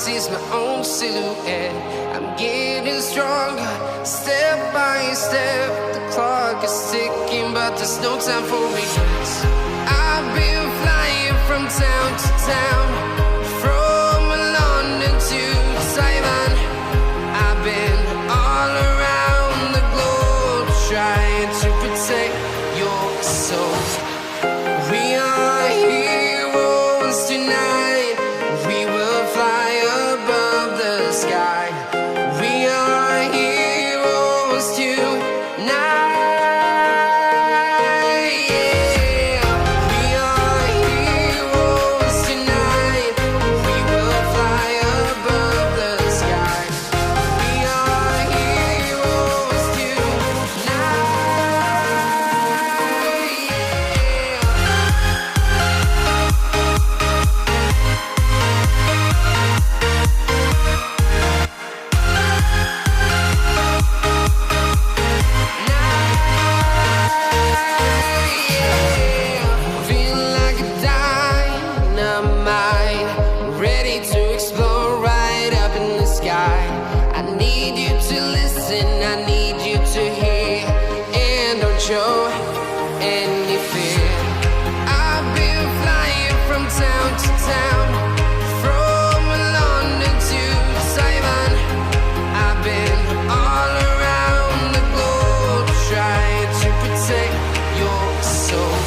see is my own silhouette. I'm getting stronger, step by step. The clock is ticking, but there's no time for regrets. I've been flying from town to town, from London to Taiwan. I've been all around the globe, trying to protect your soul. We are heroes tonight. We will fly above the sky. We are heroes tonight. Show any fear. I've been flying from town to town, from London to Taiwan. I've been all around the globe, trying to protect your soul.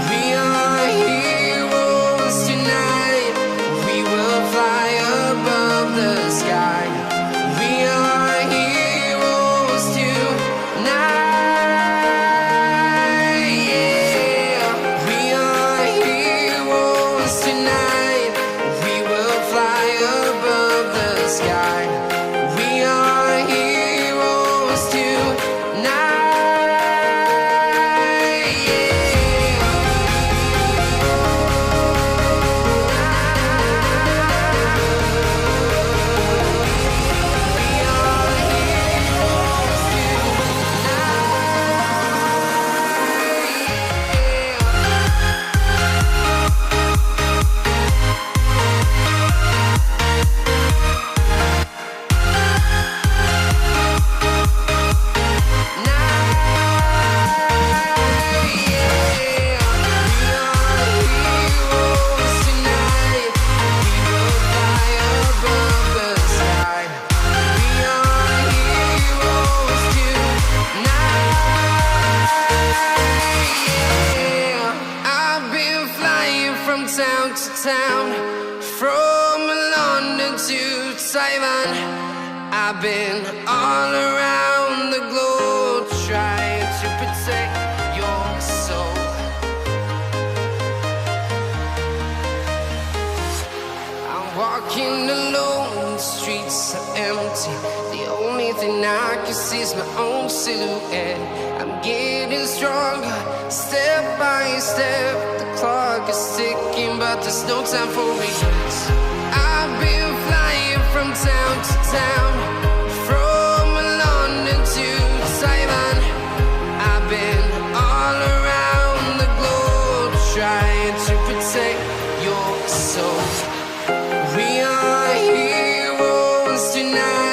We are heroes tonight. We will fly above the sky. We are heroes tonight. Town to town, from London to Taiwan. I've been all around the globe, trying to protect your soul. I'm walking alone, the streets are empty. The only thing I can see is my own silhouette. I'm getting stronger, step by step. The clock is ticking, but there's no time for regrets. I've been flying from town to town, from London to Taiwan. I've been all around the globe, trying to protect your soul. We are heroes tonight.